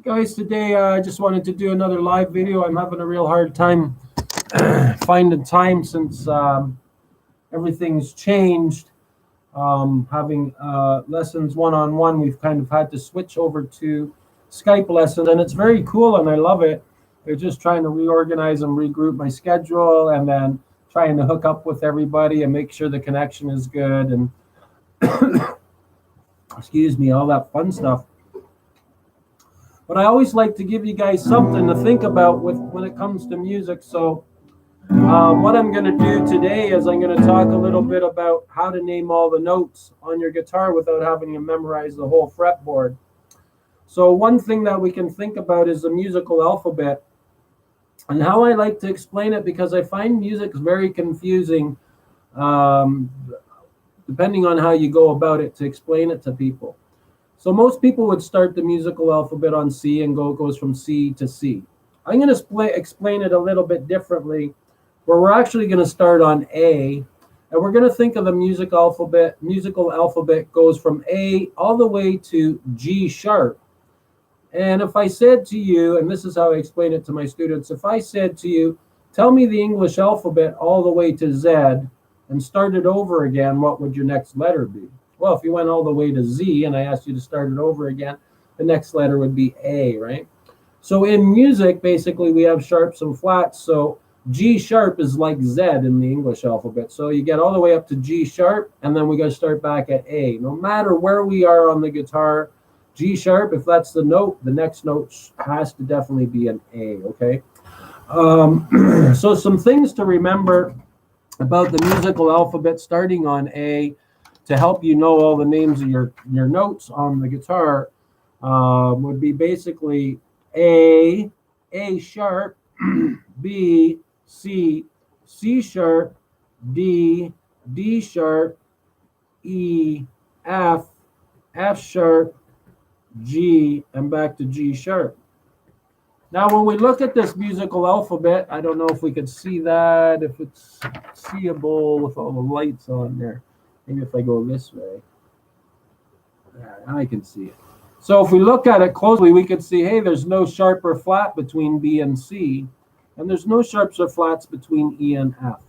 Guys, today I just wanted to do another live video. I'm having a real hard time finding time since everything's changed. Having lessons one-on-one, we've kind of had to switch over to Skype lessons, and it's very cool, and I love it. They're just trying to reorganize and regroup my schedule, and then trying to hook up with everybody and make sure the connection is good, and excuse me, all that fun stuff. But I always like to give you guys something to think about with when it comes to music. So what I'm going to do today is I'm going to talk a little bit about how to name all the notes on your guitar without having to memorize the whole fretboard. So one thing that we can think about is the musical alphabet, and how I like to explain it, because I find music very confusing depending on how you go about it to explain it to people. So most people would start the musical alphabet on C and goes from C to C. I'm going to explain it a little bit differently, where we're actually going to start on A, and we're going to think of the musical alphabet goes from A all the way to G sharp. And if I said to you, and this is how I explain it to my students, if I said to you, tell me the English alphabet all the way to Z and start it over again, what would your next letter be? Well, if you went all the way to Z and I asked you to start it over again, the next letter would be A, right? So in music, basically, we have sharps and flats. So G sharp is like Z in the English alphabet. So you get all the way up to G sharp, and then we got to start back at A. No matter where we are on the guitar, G sharp, if that's the note, the next note has to definitely be an A, okay? So some things to remember about the musical alphabet starting on A, to help you know all the names of your notes on the guitar, would be basically A sharp, B, C sharp, D sharp, E, F sharp, G, and back to G sharp. Now, when we look at this musical alphabet, I don't know if we could see that, if it's seeable with all the lights on there. Maybe if I go this way, I can see it. So if we look at it closely, we could see, hey, there's no sharp or flat between B and C, and there's no sharps or flats between E and F.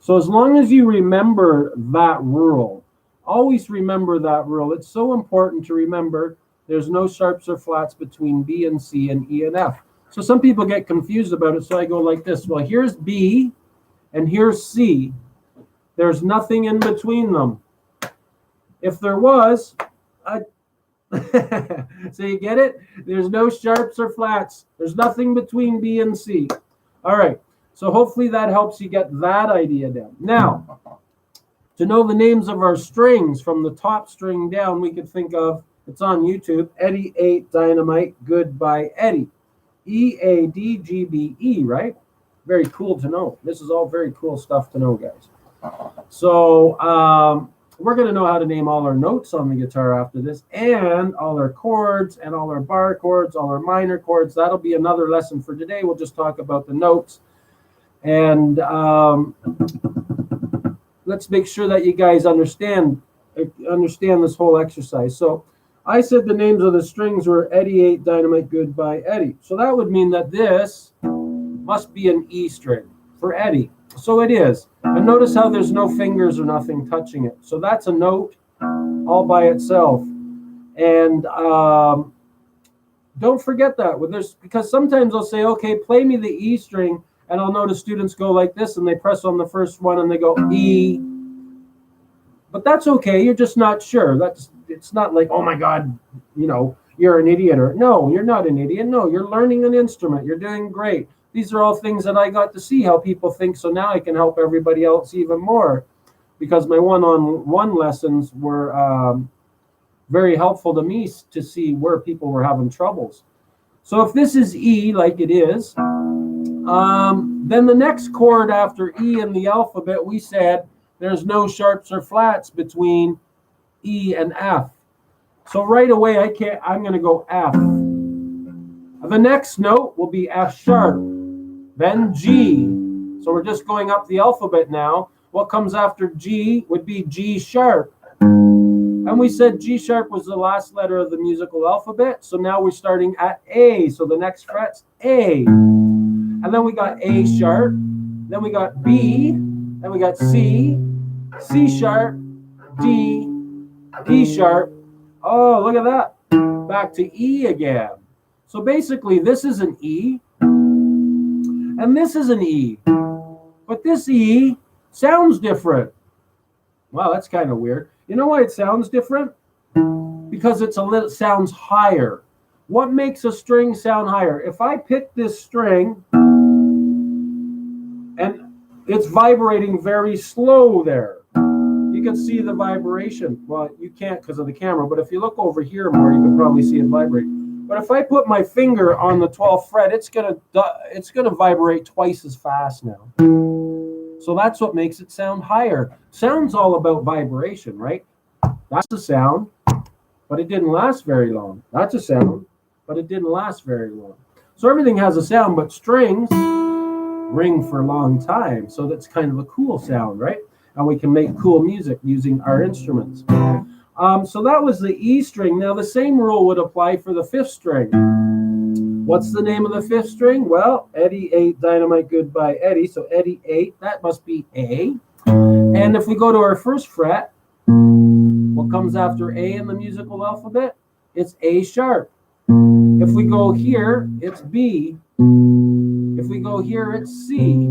So as long as you remember that rule, always remember that rule. It's so important to remember there's no sharps or flats between B and C and E and F. So some people get confused about it, so I go like this. Well, here's B and here's C. There's nothing in between them. If there was, so you get it? There's no sharps or flats. There's nothing between B and C. All right, so hopefully that helps you get that idea down. Now, to know the names of our strings from the top string down, we could think of, it's on YouTube, Eddie 8 Dynamite, Goodbye Eddie. E-A-D-G-B-E, right? Very cool to know. This is all very cool stuff to know, guys. So we're going to know how to name all our notes on the guitar after this, and all our chords, and all our bar chords, all our minor chords. That'll be another lesson for today. We'll just talk about the notes. And let's make sure that you guys understand this whole exercise. So I said the names of the strings were Eddie 8 Dynamite, Goodbye Eddie. So that would mean that this must be an E string for Eddie. So it is. And notice how there's no fingers or nothing touching it. So that's a note all by itself. And don't forget that with this, because sometimes I'll say, okay, play me the E string, and I'll notice students go like this, and they press on the first one and they go E. But that's okay. You're just not sure. It's not like, oh my God, you're an idiot. Or no, you're not an idiot. No, you're learning an instrument. You're doing great. These are all things that I got to see how people think, so now I can help everybody else even more, because my one-on-one lessons were very helpful to me to see where people were having troubles. So if this is E, like it is, then the next chord after E in the alphabet, we said there's no sharps or flats between E and F. So right away, I'm going to go F. The next note will be F sharp. Then G. So we're just going up the alphabet now. What comes after G would be G sharp. And we said G sharp was the last letter of the musical alphabet. So now we're starting at A. So the next fret's A. And then we got A sharp. Then we got B. Then we got C. C sharp. D. D sharp. Oh, look at that. Back to E again. So basically, this is an E. And this is an E. But this E sounds different. Wow, that's kind of weird. You know why it sounds different? Because it's sounds higher. What makes a string sound higher? If I pick this string and it's vibrating very slow there, you can see the vibration. Well, you can't because of the camera, but if you look over here more, you can probably see it vibrate. But if I put my finger on the 12th fret, it's gonna vibrate twice as fast now. So that's what makes it sound higher. Sound's all about vibration, right? That's a sound, but it didn't last very long. That's a sound, but it didn't last very long. So everything has a sound, but strings ring for a long time. So that's kind of a cool sound, right? And we can make cool music using our instruments. So that was the E string. Now the same rule would apply for the 5th string. What's the name of the 5th string? Well, Eddie ate dynamite goodbye Eddie. So Eddie ate, that must be A. And if we go to our 1st fret, what comes after A in the musical alphabet? It's A sharp. If we go here, it's B. If we go here, it's C.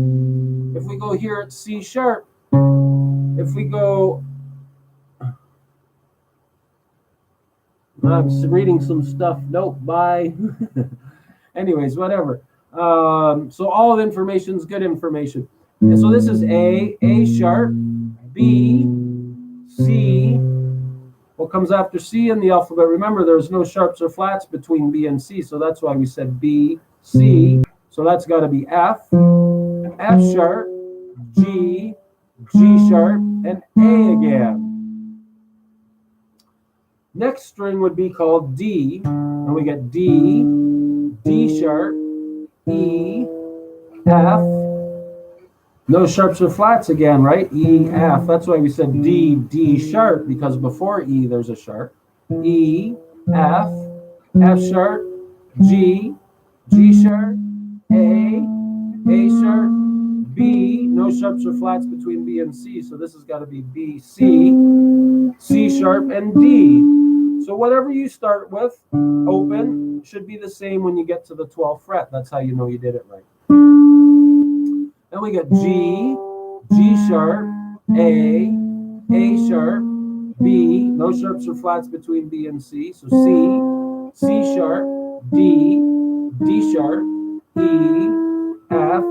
If we go here, it's C sharp. If we go... I'm reading some stuff. Nope, bye. Anyways, whatever. So all the information is good information. And so this is A sharp, B, C. What comes after C in the alphabet? Remember, there's no sharps or flats between B and C, so that's why we said B, C. So that's got to be F, F sharp, G, G sharp, and A again. Next string would be called D, and we get D, D sharp, E, F. No sharps or flats again, right? E, F. That's why we said D, D sharp, because before E there's a sharp. E, F, F sharp, G, G sharp, A sharp, B. No sharps or flats between B and C, so this has got to be B, C, C sharp, and D. So whatever you start with, open, should be the same when you get to the 12th fret. That's how you know you did it right. Then we get G, G sharp, A sharp, B. No sharps or flats between B and C. So C, C sharp, D, D sharp, E, F,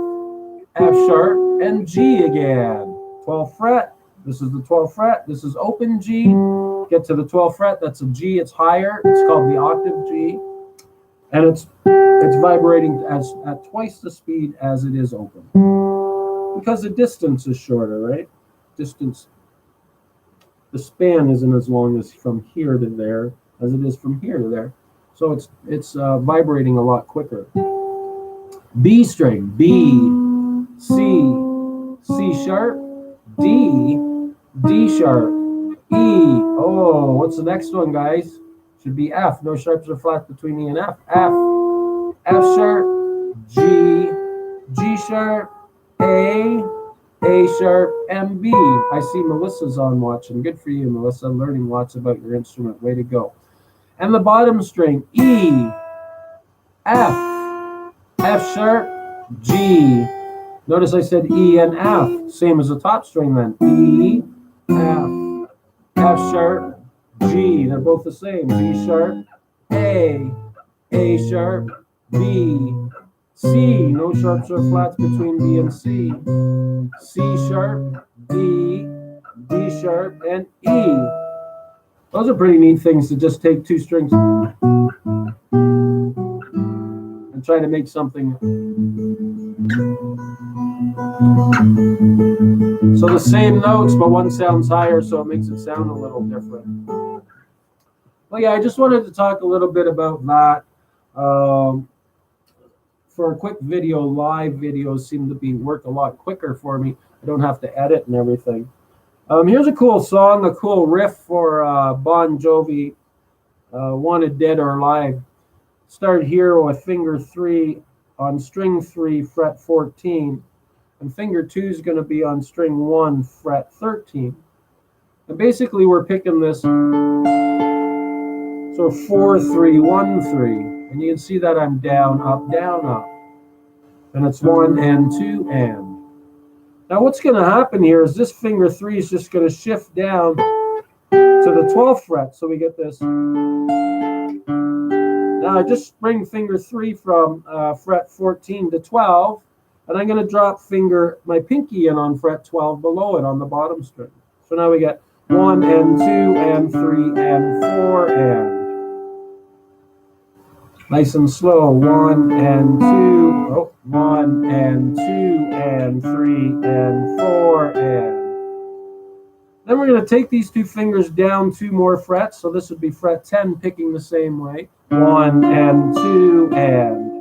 F sharp, and G again. 12th fret. This is the 12th fret. This is open G. Get to the 12th fret. That's a G. It's higher. It's called the octave G. And it's vibrating at twice the speed as it is open. Because the distance is shorter, right? Distance. The span isn't as long as from here to there as it is from here to there. So it's vibrating a lot quicker. B string. B, C, C sharp, D, D sharp, E. Oh, what's the next one, guys? Should be F. No sharps or flats between E and F. F, F sharp, G, G sharp, A sharp, and B. I see Melissa's on watching. Good for you, Melissa. Learning lots about your instrument. Way to go. And the bottom string, E, F, F sharp, G. Notice I said E and F. Same as the top string then. E, F, F sharp, G. They're both the same. G sharp, A sharp, B, C. No sharps or flats between B and C. C sharp, D, D sharp, and E. Those are pretty neat things to just take two strings and try to make something. So the same notes, but one sounds higher, so it makes it sound a little different. Well, yeah, I just wanted to talk a little bit about that. For a quick video, live videos seem to work a lot quicker for me. I don't have to edit and everything. Here's a cool song, a cool riff for Bon Jovi, Wanted Dead or Alive. Start here with finger 3 on string 3, fret 14. And finger 2 is going to be on string 1, fret 13. And basically we're picking this sort of 4, 3, 1, 3. And you can see that I'm down, up, down, up. And it's 1 and 2 and. Now what's going to happen here is this finger 3 is just going to shift down to the 12th fret. So we get this. Now I just bring finger 3 from fret 14 to 12. And I'm going to drop my pinky in on fret 12 below it on the bottom string. So now we get 1 and 2 and 3 and 4 and. Nice and slow. 1 and 2. Oh, 1 and 2 and 3 and 4 and. Then we're going to take these 2 fingers down 2 more frets. So this would be fret 10 picking the same way. 1 and 2 and.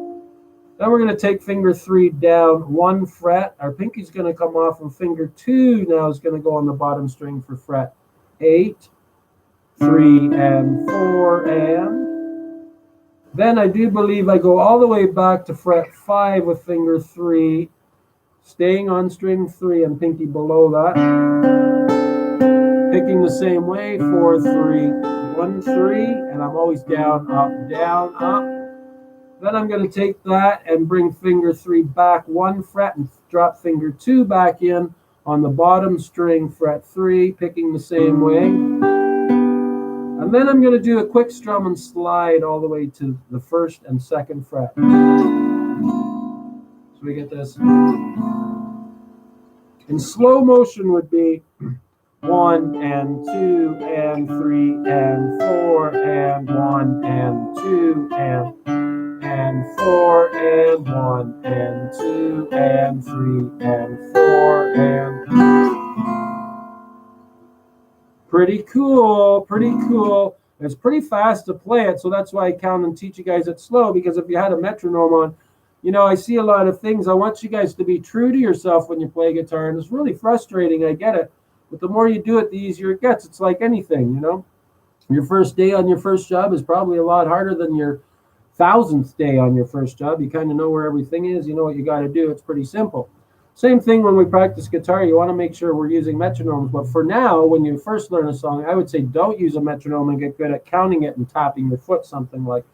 Then we're going to take finger 3 down 1 fret. Our pinky's going to come off, and finger 2 now is going to go on the bottom string for fret 8, 3 and 4 and. Then I do believe I go all the way back to fret 5 with finger 3, staying on string 3 and pinky below that. Picking the same way, 4, 3, 1, 3, and I'm always down, up, down, up. Then I'm going to take that and bring finger 3 back 1 fret and drop finger 2 back in on the bottom string, fret 3, picking the same way. And then I'm going to do a quick strum and slide all the way to the 1st and 2nd fret. So we get this. In slow motion would be 1 and 2 and 3 and 4 and 1 and 2 and 4 and 1 and 2 and 3 and 4 and. Pretty cool, pretty cool. It's pretty fast to play it, so that's why I count and teach you guys it slow, because if you had a metronome on, I see a lot of things. I want you guys to be true to yourself when you play guitar, and it's really frustrating, I get it. But the more you do it, the easier it gets. It's like anything, Your first day on your first job is probably a lot harder than your 1000th day on your first job. You kind of know where everything is. You know what you got to do. It's pretty simple. Same thing when we practice guitar. You want to make sure we're using metronomes. But for now, when you first learn a song, I would say don't use a metronome and get good at counting it and tapping your foot, something like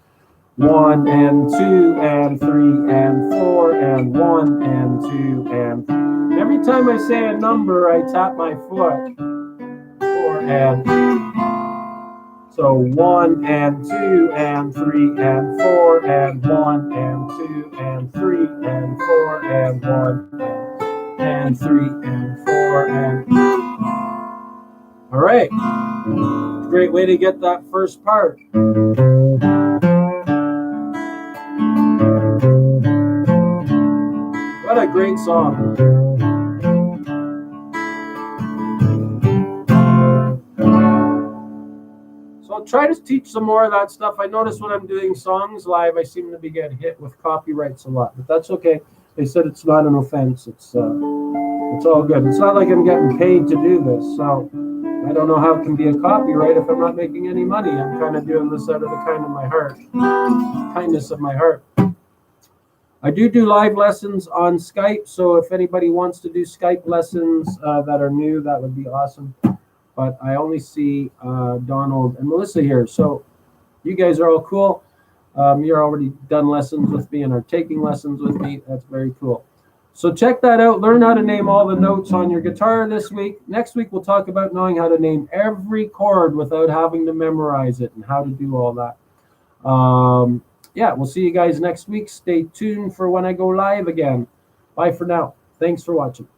1 and 2 and 3 and 4 and 1 and 2 and. Every time I say a number, I tap my foot. 4 and. So 1 and 2 and 3 and 4 and 1 and 2 and 3 and 4 and 1 and 3 and 4 and. All right. Great way to get that first part. What a great song. So I'll try to teach some more of that stuff. I notice when I'm doing songs live, I seem to be getting hit with copyrights a lot, but that's okay. They said it's not an offense. It's all good. It's not like I'm getting paid to do this, so I don't know how it can be a copyright if I'm not making any money. I'm kind of doing this out of the kindness of my heart. I do live lessons on Skype, so if anybody wants to do Skype lessons that are new, that would be awesome. But I only see Donald and Melissa here, so you guys are all cool. You're already done lessons with me and are taking lessons with me. That's very cool. So check that out. Learn how to name all the notes on your guitar this week. Next week, we'll talk about knowing how to name every chord without having to memorize it and how to do all that. Yeah, we'll see you guys next week. Stay tuned for when I go live again. Bye for now. Thanks for watching.